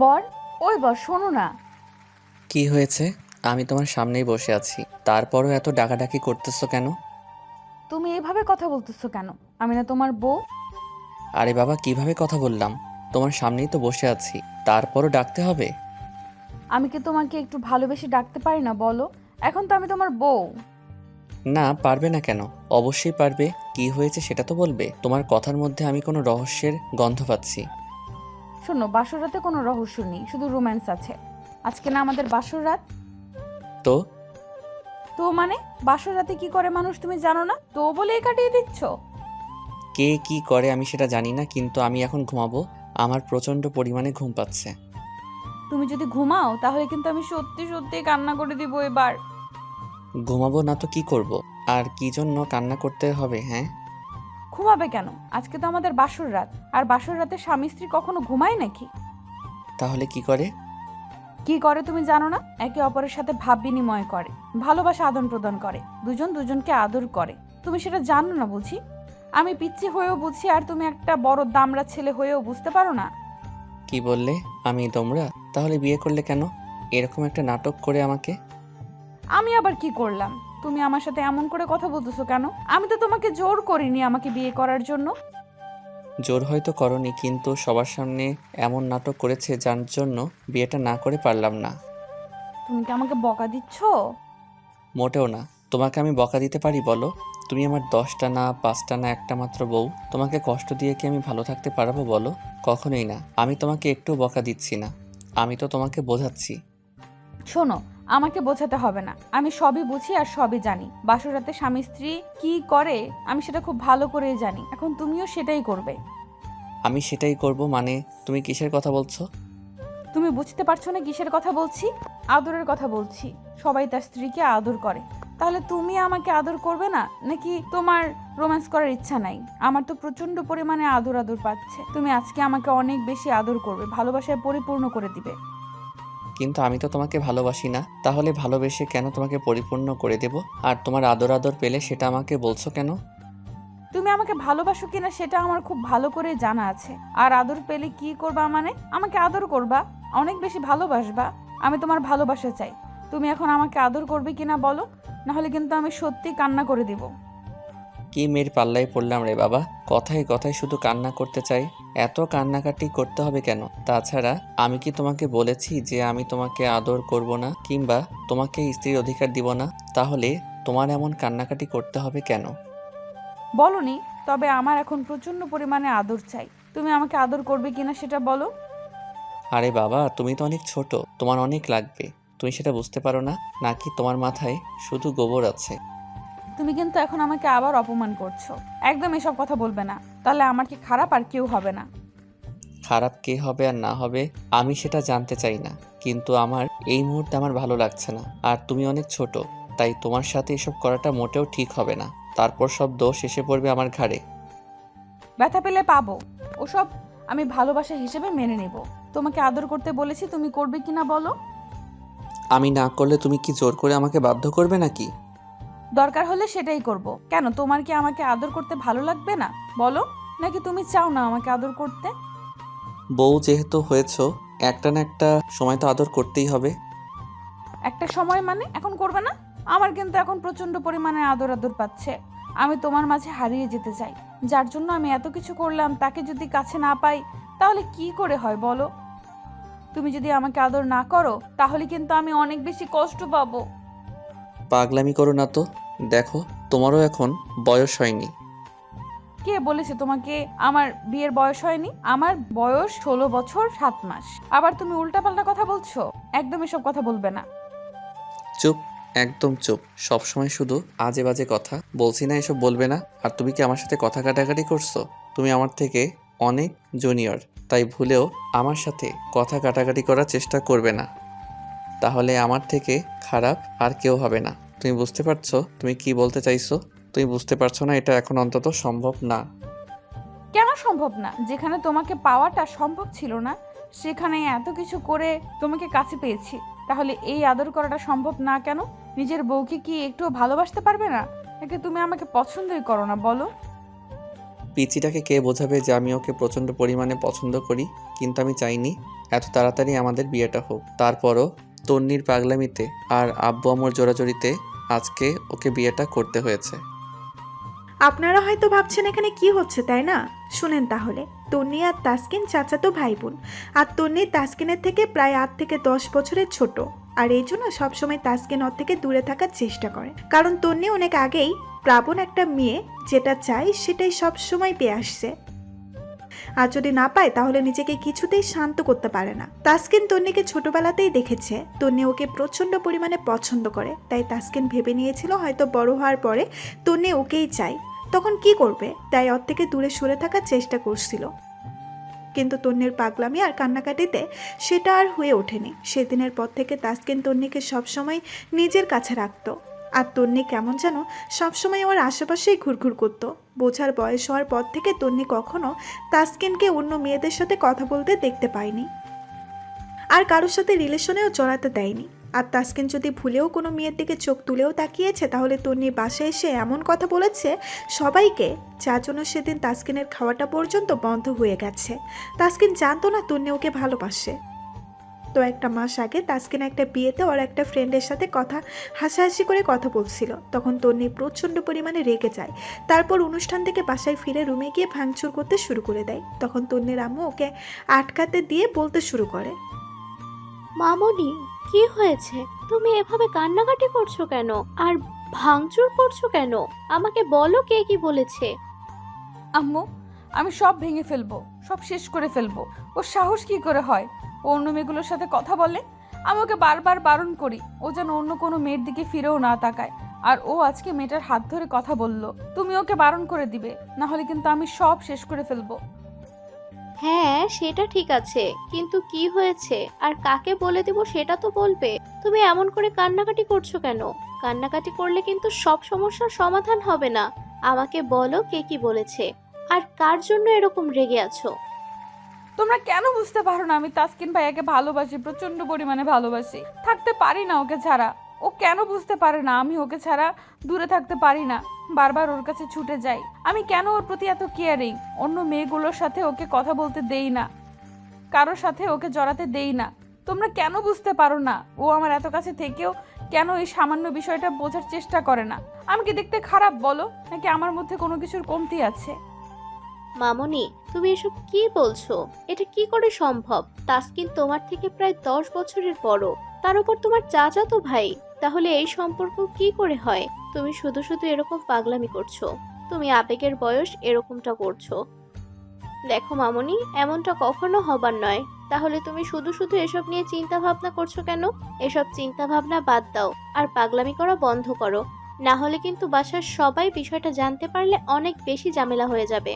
বর, ওই বর শোনো না। কি হয়েছে? আমি তোমার সামনেই বসে আছি, তারপরও এত ডাকাডাকি করতেছো কেন? তুমি এভাবে কথা বলতেছো কেন? আমি না তোমার বউ? আরে বাবা, কিভাবে কথা বললাম? তোমার সামনেই তো বসে আছি, তারপরও ডাকতে হবে? আমি কি তোমাকে একটু ভালোবেসে ডাকতে পারি না বলো? এখন তো আমি তোমার বউ। না, পারবে না কেন? অবশ্যই পারবে। কি হয়েছে সেটা তো বলবে। তোমার কথার মধ্যে আমি কোনো রহস্যের গন্ধ পাচ্ছি। শোনো, বাসর রাতে কোনো রহস্য নেই, শুধু রোম্যান্স আছে। আজকে না আমাদের বাসর রাত। তো তো মানে, বাসর রাতে কি করে মানুষ তুমি জানো না? তো বলেই কাটিয়ে দিচ্ছ। কে কি করে আমি সেটা জানি না, কিন্তু আমি এখন ঘুমাবো। আমার প্রচন্ড পরিমাণে ঘুম পাচ্ছে। তুমি যদি ঘুমাও তাহলে কিন্তু আমি সত্যি সত্যি কান্না করে দিব এবার। ঘুমাবো না তো কি করব? আর কি জন্য কান্না করতে হবে, হ্যাঁ? ঘুমাবে কেন? আজকে তো আমাদের বাসর রাত। আর বাসর রাতে স্বামী স্ত্রী কখনো ঘুমায় নাকি? তাহলে কি করে? কি করে তুমি জানো না? একে অপরের সাথে ভাব বিনিময় করে, ভালোবাসা আদান প্রদান করে, দুজন দুজনকে আদর করে। তুমি সেটা জানো না বুঝি? আমি পিচ্ছি হয়েও বুঝি, আর তুমি একটা বড় দামড়া ছেলে হয়েও বুঝতে পারো না? কি বললে? আমি তোমরা? তাহলে বিয়ে করলে কেন? এরকম একটা নাটক করে আমাকে? আমি আবার কি করলাম? তুমি আমার সাথে এমন করে কথা বলতেছো কেন? আমি তো তোমাকে জোর করিনি আমাকে বিয়ে করার জন্য। জোর হয়তো করনি, কিন্তু সবার সামনে এমন নাটক করেছে যার জন্য বিয়েটা না করে পারলাম না। তুমি কি আমাকে বকা দিচ্ছ? মোটেও না। তোমাকে আমি বকা দিতে পারি বলো? তুমি আমার 10টা না, 5টা না, একটা মাত্র বউ। তোমাকে কষ্ট দিয়ে কি আমি ভালো থাকতে পারবো বলো? কখনোই না। আমি তোমাকে একটু বকা দিচ্ছি না, আমি তো তোমাকে বোঝাচ্ছি। শোনো, আমাকে বোঝাতে হবে না, আমি সবই বুঝি আর সবই জানি। বাসরাতে স্বামী স্ত্রী কি করে আমি সেটা খুব ভালো করেই জানি। এখন তুমিও সেটাই করবে। আমি সেটাই করব মানে? তুমি কিসের কথা বলছো? তুমি বুঝতে পারছো না কিসের কথা বলছি? আদরের কথা বলছি। সবাই তার স্ত্রীকে আদর করে, তাহলে তুমি আমাকে আদর করবে না নাকি? তোমার রোম্যান্স করার ইচ্ছা নাই? আমার তো প্রচন্ড পরিমাণে আদর আদর পাচ্ছে। তুমি আজকে আমাকে অনেক বেশি আদর করবে, ভালোবাসায় পরিপূর্ণ করে দিবে। কিন্তু আমি তো তোমাকে ভালোবাসি না, তাহলে ভালোবেসে কেন তোমাকে পরিপূর্ণ করে দেব? আর তোমার আদর আদর পেলে সেটা আমাকে বলছো কেন? তুমি আমাকে ভালোবাসো কিনা সেটা আমার খুব ভালো করে জানা আছে। আর আদর পেলে কি করবা মানে? আমাকে আদর করবা, অনেক বেশি ভালোবাসবা। আমি তোমার ভালোবাসা চাই। তুমি এখন আমাকে আদর করবে কিনা বলো, না হলে কিন্তু আমি সত্যি কান্না করে দিব। কি মেয়ের পাল্লায় পড়লাম রে বাবা! কথায় কথায় শুধু কান্না করতে চাই। এত কান্নাকাটি করতে হবে কেন? তাছাড়া আমি কি তোমাকে বলেছি যে আমি তোমাকে আদর করব না কিংবা তোমাকে স্ত্রীর অধিকার দিব না? তাহলে তোমার এমন কান্নাকাটি করতে হবে কেন? বলনি, তবে আমার এখন প্রচন্ড পরিমাণে আদর চাই। তুমি আমাকে আদর করবে কিনা সেটা বলো। আরে বাবা, তুমি তো অনেক ছোট, তোমার অনেক লাগবে। তুমি সেটা বুঝতে পারো না? নাকি তোমার মাথায় শুধু গোবর আছে? তুমি কিন্তু এখন আমাকে আবার অপমান করছো। একদম এসব কথা বলবে না, তাহলে আমার কি খারাপ আর কেউ হবে না। খারাপ কে হবে আর না হবে আমি সেটা জানতে চাই না, কিন্তু আমার এই মুহূর্তে আমার ভালো লাগছে না। আর তুমি অনেক ছোট, তাই তোমার সাথে এসব করাটা মোটেও ঠিক হবে না। তারপর সব দোষ এসে পড়বে আমার ঘাড়ে। ব্যথা পেলে পাবো, ওসব আমি ভালোবাসা হিসেবে মেনে নেব। তোমাকে আদর করতে বলেছি, তুমি করবে কিনা বলো। আমি না করলে তুমি কি জোর করে আমাকে বাধ্য করবে নাকি? দরকার হলে সেটাই করব। কেন, তোমার কি আমাকে আদর করতে ভালো লাগবে না বলো? নাকি তুমি চাও না আমাকে আদর করতে? বউ যেহেতু হয়েছো, একটা না একটা সময় তো আদর করতেই হবে। একটা সময় মানে এখন করবে না? আমার কিন্তু এখন প্রচন্ড পরিমাণে আদর আদর পাচ্ছে। আমি তোমার মাঝে হারিয়ে যেতে চাই। যার জন্য আমি এত কিছু করলাম, তাকে যদি কাছে না পাই তাহলে কি করে হয় বলো? তুমি যদি আমাকে আদর না করো তাহলে কিন্তু আমি অনেক বেশি কষ্ট পাবো। পাগলামি করো না তো। দেখো, তোমারও এখন বয়স হয়নি। কে বলেছে তোমাকে আমার বিয়ের বয়স হয়নি? আমার বয়স 16 বছর 7 মাস। আবার তুমি উল্টাপাল্টা কথা বলছো। একদম এসব কথা বলবে না। চুপ, একদম চুপ। সবসময় শুধু আজে বাজে কথা বলছি না, এসব বলবে না। আর তুমি কি আমার সাথে কথা কাটাকাটি করছো? তুমি আমার থেকে অনেক জুনিয়র, তাই ভুলেও আমার সাথে কথা কাটাকাটি করার চেষ্টা করবে না। তাহলে আমার থেকে খারাপ আর কেউ হবে না। তুমি বুঝতে পারছো তুমি কি বলতে চাইছো? তুমি বুঝতে পারছো না, এটা এখন অন্তত সম্ভব না। কেন সম্ভব না? যেখানে তোমাকে পাওয়াটা সম্ভব ছিল না সেখানে এত কিছু করে তোমাকে কাছে পেয়েছি, তাহলে এই আদর করাটা সম্ভব না কেন? নিজের বউকে কি একটু ভালোবাসতে পারবে না? নাকি তুমি আমাকে পছন্দই করো না বলো? পিচিটাকে কে বোঝাবে যে আমি ওকে প্রচণ্ড পরিমাণে পছন্দ করি, কিন্তু আমি চাইনি এত তাড়াতাড়ি আমাদের বিয়েটা হোক। তারপরও তন্নির পাগলামিতে আর আব্বু আম্মুর জোরাজোরিতে আজকে ওকে বিয়েটা করতে হয়েছে। আপনারা হয়তো ভাবছেন এখানে কি হচ্ছে, তাই না? শুনেন তাহলে। তন্নি আর তাসকিন চাচাতো ভাই বোন। আর তন্নি তাসকিনের থেকে প্রায় 8 থেকে 10 বছরের ছোট। আর এই জন্য সবসময় তাসকিন ওর থেকে দূরে থাকার চেষ্টা করে, কারণ তন্নি অনেক আগেই প্রাবণ একটা মেয়ে যেটা চাই সেটাই সবসময় পেয়ে আসছে। আর যদি না পায় তাহলে নিজেকে কিছুতেই শান্ত করতে পারে না। তাসকিন তন্নিকে ছোটবেলাতেই দেখেছে তন্নি ওকে প্রচন্ড পরিমাণে পছন্দ করে, তাই তাসকিন ভেবে নিয়েছিল হয়তো বড় হওয়ার পরে তন্নি ওকেই চাই, তখন কি করবে, তাই ওর থেকে দূরে সরে থাকার চেষ্টা করছিল। কিন্তু তন্নির পাগলামি আর কান্নাকাটিতে সেটা আর হয়ে ওঠেনি। সেদিনের পর থেকে তাসকিন তন্নিকে সবসময় নিজের কাছে রাখত। আর তন্নি কেমন যেন সবসময় ওর আশেপাশেই ঘুরঘুর করতো। বোঝার বয়স হওয়ার পর থেকে তন্নি কখনো তাসকিনকে অন্য মেয়েদের সাথে কথা বলতে দেখতে পায়নি, আর কারোর সাথে রিলেশনেও জড়াতে দেয়নি। আর তাসকিন যদি ভুলেও কোনো মেয়ের দিকে চোখ তুলেও তাকিয়েছে তাহলে তন্নি বাসায় এসে এমন কথা বলেছে সবাইকে, যার জন্য সেদিন তাসকিনের খাওয়াটা পর্যন্ত বন্ধ হয়ে গেছে। তাসকিন জানতো না তন্নি ওকে ভালোবাসে। তো একটা মাস আগে তাসকিন একটা বিয়েতে ওর একটা ফ্রেন্ডের সাথে হাসাহাসি করে কথা বলছিল, তখন তন্নি প্রচণ্ড পরিমাণে রেগে যায়। তারপর অনুষ্ঠান থেকে বাসায় ফিরে রুমে গিয়ে ভাঙচুর করতে শুরু করে দেয়। তখন তন্নির আম্মু ওকে আটকাতে দিয়ে বলতে শুরু করে, মামনি, কি হয়েছে? তুমি এভাবে কান্নাকাটি করছো কেন? আর ভাঙচুর করছো কেন? আমাকে বলো, কে কি বলেছে? আম্মু, আমি সব ভেঙে ফেলবো, সব শেষ করে ফেলবো। ওর সাহস কি করে হয় ও অন্য মেয়েগুলোর সাথে কথা বলে? আমি ওকে বারবার বারণ করি ও যেন অন্য কোনো মেয়ের দিকে ফিরেও না তাকায়, আর ও আজকে মেয়েটার হাত ধরে কথা বলল। তুমি ওকে বারণ করে দিবে, না হলে কিন্তু আমি সব শেষ করে ফেলবো। হ্যাঁ, সেটা ঠিক আছে, কিন্তু কি হয়েছে আর কাকে বলে দেব সেটা তো বলবে। তুমি এমন করে কান্নাকাটি করছো কেন? কান্নাকাটি করলে কিন্তু সব সমস্যার সমাধান হবে না। আমাকে বলো, কে কি বলেছে আর কার জন্য এরকম রেগে আছো? তোমরা কেন বুঝতে পারো না আমি তাসকিন ভাইয়াকে ভালোবাসি, প্রচন্ড পরিমাণে ভালোবাসি, থাকতে পারি না ওকে ছাড়া। ও কেন বুঝতে পারে না আমি ওকে ছাড়া দূরে থাকতে পারি না, বারবার ওর কাছে ছুটে যাই। আমি কেন ওর প্রতি এত কেয়ারিং, অন্য মেয়েগুলোর সাথে ওকে কথা বলতে দেই না, কারোর সাথে ওকে জড়াতে দেই না। তোমরা কেন বুঝতে পারো না ও আমার এত কাছে থেকেও কেন এই সামান্য বিষয়টা বোঝার চেষ্টা করে না? আমি কি দেখতে খারাপ বলো, নাকি আমার মধ্যে কোনো কিছুর কমতি আছে? মামনি, তুমি এসব কি বলছো? এটা কি করে সম্ভব? তাসকিন তোমার থেকে প্রায় 10 বছরের বড়, তার উপর তোমার চাচাতো ভাই। তাহলে এই সম্পর্ক কি করে হয়? তুমি শুধু শুধু এরকম পাগলামি করছো। তুমি আবেগের বয়স এরকমটা করছো। দেখো মামনি, এমনটা কখনো হবার নয়। তাহলে তুমি শুধু শুধু এসব নিয়ে চিন্তা ভাবনা করছো কেন? এসব চিন্তা ভাবনা বাদ দাও আর পাগলামি করা বন্ধ করো, না হলে কিন্তু বাসার সবাই বিষয়টা জানতে পারলে অনেক বেশি ঝামেলা হয়ে যাবে।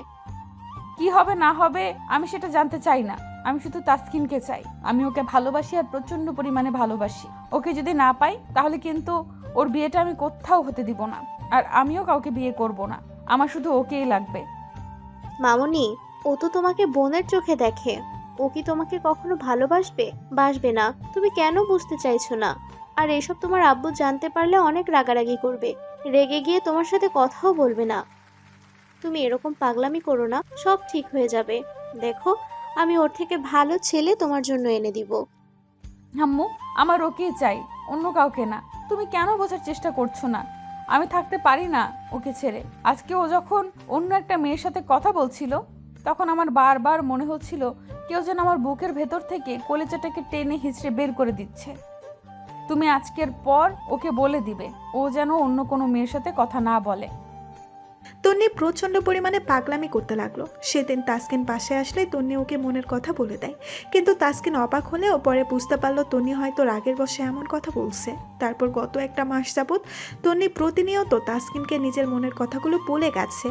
কি হবে না হবে আমি সেটা জানতে চাই না। আমি শুধু তাসকিনকে চাই। আমি ওকে ভালোবাসি, আর প্রচন্ড পরিমাণে ভালোবাসি। ওকে যদি না পাই তাহলে কিন্তু ওর বিয়েটা আমি কোথাও হতে দিব না, আর আমিও কাউকে বিয়ে করব না। আমার শুধু ওকেই লাগবে। মামনি, ও তো তোমাকে বোনের চোখে দেখে। ও কি তোমাকে কখনো ভালোবাসবে? বাসবে না। তুমি কেন বুঝতে চাইছো না? আর এসব তোমার আব্বু জানতে পারলে অনেক রাগারাগি করবে, রেগে গিয়ে তোমার সাথে কথাও বলবে না। তুমি এরকম পাগলামি করো না, সব ঠিক হয়ে যাবে। দেখো, আমি ওর থেকে ভালো ছেলে তোমার জন্য এনে দিব। আম্মু, আমার ওকেই চাই, অন্য কাউকে না। তুমি কেন বোঝার চেষ্টা করছো না? আমি থাকতে পারি না ওকে ছেড়ে। আজকে ও যখন অন্য একটা মেয়ের সাথে কথা বলছিল তখন আমার বারবার মনে হচ্ছিল কেউ যেন আমার বুকের ভেতর থেকে কলিজাটাকে টেনে হিঁচড়ে বের করে দিচ্ছে। তুমি আজকের পর ওকে বলে দিবে ও যেন অন্য কোনো মেয়ের সাথে কথা না বলে। তন্নি প্রচণ্ড পরিমাণে পাগলামি করতে লাগলো। সেদিন তাসকিন পাশে আসলে তন্নি ওকে মনের কথা বলে দেয়, কিন্তু তাসকিন অবাক হলেও পরে বুঝতে পারলো তন্নি হয়তো রাগের বশে এমন কথা বলছে। তারপর গত একটা মাস যাবৎ তন্নি প্রতিনিয়ত তাসকিনকে নিজের মনের কথাগুলো বলে গেছে,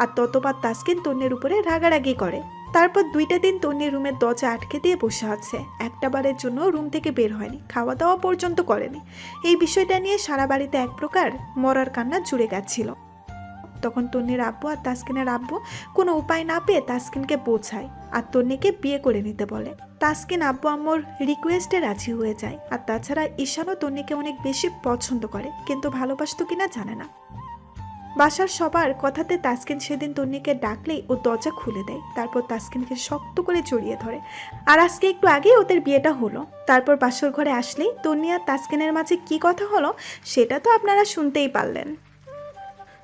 আর ততবার তাসকিন তন্নির উপরে রাগারাগি করে। তারপর 2টা দিন তন্নি রুমের দরজা আটকে দিয়ে বসে আছে, একটা বারের জন্য রুম থেকে বের হয়নি, খাওয়া দাওয়া পর্যন্ত করেনি। এই বিষয়টা নিয়ে সারা বাড়িতে এক প্রকার মরার কান্না জুড়ে গেছিল। তখন তন্নির আব্বু আর তাসকিনের আব্বু কোনো উপায় না পেয়ে তাসকিনকে বোঝায় আর তন্নিকে বিয়ে করে নিতে বলে। তাসকিন আব্বু আম্মুর রিকোয়েস্টে রাজি হয়ে যায়। আর তাছাড়া ঈশানও তন্নিকে অনেক বেশি পছন্দ করে, কিন্তু ভালোবাসতো কিনা জানে না। বাসার সবার কথাতে তাসকিন সেদিন তন্নিকে ডাকলেই ও দরজা খুলে দেয়, তারপর তাসকিনকে শক্ত করে জড়িয়ে ধরে। আর আজকে একটু আগেই ওদের বিয়েটা হলো। তারপর বাসর ঘরে আসলেই তন্নি আর তাসকিনের মাঝে কি কথা হলো সেটা তো আপনারা শুনতেই পারলেন।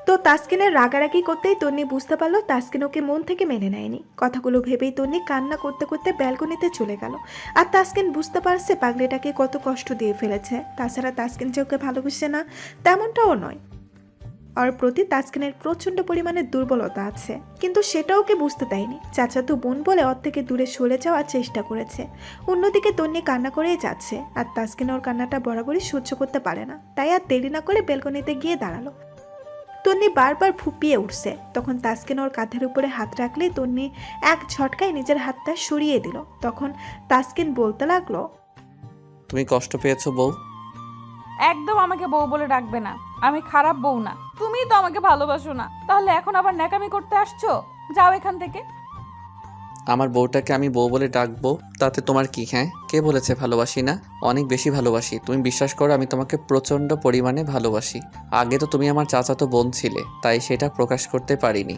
তো তাসকিনের রাগারাগি করতেই তন্নি বুঝতে পারলো তাসকিন ওকে মন থেকে মেনে নেয়নি। কথাগুলো ভেবেই তন্নি কান্না করতে করতে ব্যালকনিতে চলে গেল। আর তাসকিন বুঝতে পারছে পাগলিটাকে কত কষ্ট দিয়ে ফেলেছে। তাছাড়া তাসকিন যে ওকে ভালোবাসে না তেমনটাও নয়, ওর প্রতি তাসকিনের প্রচণ্ড পরিমাণে দুর্বলতা আছে, কিন্তু সেটা ওকে বুঝতে দেয়নি। চাচাতো বোন বলে ওর থেকে দূরে সরে যাওয়ার চেষ্টা করেছে। অন্যদিকে তন্নি কান্না করেই যাচ্ছে, আর তাসকিন ওর কান্নাটা বরাবরই সহ্য করতে পারে না, তাই আর দেরি না করে বেলকনিতে গিয়ে দাঁড়ালো। তন্নি বারবার ফুপিয়ে উঠছে, তখন তাসকিন ওর কাঁধের উপরে হাত রাখলেই তন্নি এক ঝটকায় নিজের হাতটা সরিয়ে দিল। তখন তাসকিন বলতে লাগলো, তুমি কষ্ট পেয়েছো বউ? একদম আমাকে বউ বলে ডাকবে না, আমি খারাপ বউ না, তুমিই তো আমাকে ভালোবাসো না, তাহলে এখন আবার ন্যাকামি করতে আসছো? যাও এখান থেকে। আমার বউটাকে আমি বউ বলে ডাকবো তাতে তোমার কি? হ্যাঁ, কে বলেছে ভালোবাসি না? অনেক বেশি ভালোবাসি। তুমি বিশ্বাস করো, আমি তোমাকে প্রচণ্ড পরিমাণে ভালোবাসি। আগে তো তুমি আমার চাচাতো বোন ছিলে, তাই সেটা প্রকাশ করতে পারিনি।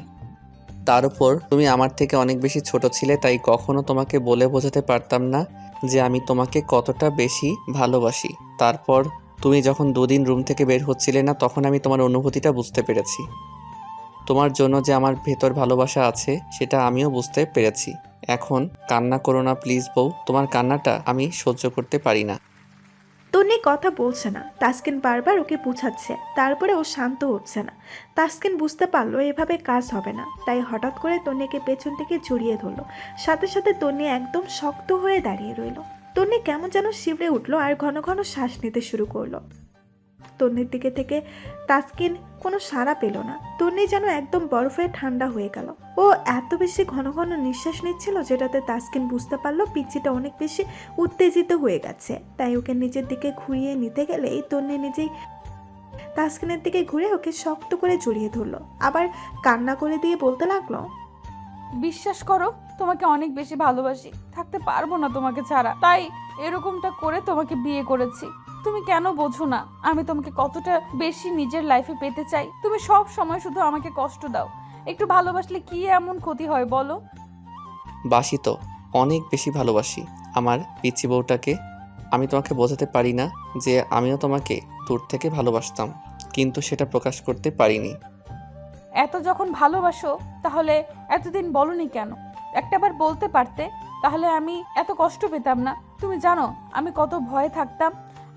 তার উপর তুমি আমার থেকে অনেক বেশি ছোট ছিলে, তাই কখনো তোমাকে বলে বোঝাতে পারতাম না যে আমি তোমাকে কতটা বেশি ভালোবাসি। তারপর তুমি যখন 2 দিন রুম থেকে বের হচ্ছিলে না, তখন আমি তোমার অনুভূতিটা বুঝতে পেরেছি। তোমার জন্য যে আমার ভেতর ভালোবাসা আছে সেটা আমিও বুঝতে পেরেছি। এখন কান্না করো না প্লিজ বউ, তোমার কান্নাটা আমি সহ্য করতে পারি না। তন্নি কথা বলছে না। তাসকিন বারবার ওকে বুঝাচ্ছে, তারপরে ও শান্ত হচ্ছে না। তাসকিন বুঝতে পারলো এভাবে কাজ হবে না, তাই হঠাৎ করে তন্নিকে পেছন থেকে জড়িয়ে ধরলো। সাথে সাথে তন্নি একদম শক্ত হয়ে দাঁড়িয়ে রইল। তন্নি কেমন যেন শিবরে উঠলো আর ঘন ঘন শ্বাস নিতে শুরু করলো। তন্নির দিকে থেকে তাসকিন কোনো সাড়া পেল না। তন্নি যেন একদম বরফে ঠান্ডা হয়ে গেল। ও এত বেশি ঘন ঘন নিঃশ্বাস নিচ্ছিল যেটাতে তাসকিন বুঝতে পারলো পিচ্চিটা অনেক বেশি উত্তেজিত হয়ে গেছে। তাই ওকে নিজের দিকে ঘুরিয়ে নিতে গেলেই তন্নি নিজেই তাসকিনের দিকে ঘুরে ওকে শক্ত করে জড়িয়ে ধরলো, আবার কান্না করে দিয়ে বলতে লাগলো, বিশ্বাস করো, তোমাকে অনেক বেশি ভালোবাসি, থাকতে পারবো না তোমাকে ছাড়া, তাই এরকমটা করে তোমাকে বিয়ে করেছি। তুমি কেন বোঝো না আমি তোমাকে কতটা বেশি নিজের লাইফে পেতে চাই? তুমি সব সময় শুধু আমাকে কষ্ট দাও। একটু ভালোবাসলে কি এমন ক্ষতি হয় বলো? বাসি তো, অনেক বেশি ভালোবাসি আমার পিচ্চি বউটাকে। আমি তোমাকে বোঝাতে পারি না যে আমিও তোমাকে দূর থেকে ভালোবাসতাম, কিন্তু সেটা প্রকাশ করতে পারিনি। এত যখন ভালোবাসো তাহলে এতদিন বলনি কেন? একটাবার বলতে পারতে, তাহলে আমি এত কষ্ট পেতাম না। তুমি জানো আমি কত ভয়ে থাকতাম।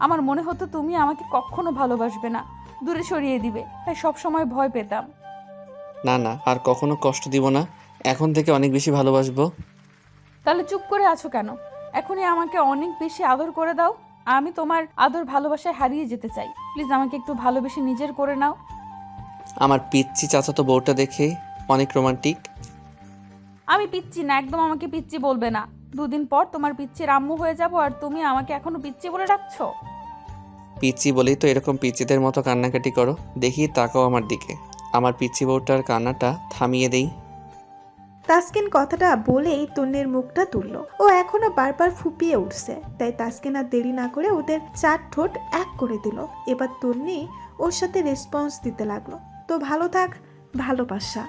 আমার মনে হতো তুমি আমাকে কখনো ভালোবাসবে না, দূরে সরিয়ে দিবে, তাই সব সময় ভয় পেতাম। না না, আর কখনো কষ্ট দিব না, এখন থেকে অনেক বেশি ভালোবাসবো। তাহলে চুপ করে আছো কেন? এখনই আমাকে অনেক বেশি আদর করে দাও। আমি তোমার আদর ভালোবাসায় হারিয়ে যেতে চাই। প্লিজ আমাকে একটু ভালোবেসে নিজের করে নাও। আমার পিচ্চি চাচাতো বউটা দেখে অনেক রোমান্টিক। আমি পিচ্চি না, একদম আমাকে পিচ্চি বলবে না। 2 দিন পর তোমার পিচ্চির আম্মু হয়ে যাব, আর তুমি আমাকে এখনো পিচ্চি বলে ডাকছো? পিচ্চি বলেই তো এরকম পিচ্চিদের মতো কান্নাকাটি করো। দেখি তাকাও আমার দিকে, আমার পিচ্চি বউটার কান্নাটা থামিয়ে দেই। তাসকিন কথাটা বলেই তন্নির মুখটা তুলল। ও এখনো বারবার ফুপিয়ে উঠছে, তাই তাসকিন আর দেরি না করে ওদের 4 ঠোঁট এক করে দিল। এবার তন্নি ওর সাথে রেসপন্স দিতে লাগলো, তো ভালো থাক ভালোবাসা।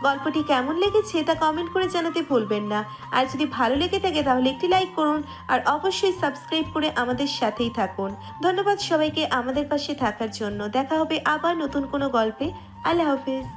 গল্পটি কেমন লেগেছে তা কমেন্ট করে জানাতে ভুলবেন না। আর যদি ভালো লেগে থাকে তাহলে একটি লাইক করুন, আর অবশ্যই সাবস্ক্রাইব করে আমাদের সাথেই থাকুন। ধন্যবাদ সবাইকে আমাদের পাশে থাকার জন্য। দেখা হবে আবার নতুন কোনো গল্পে। আল্লাহ হাফেজ।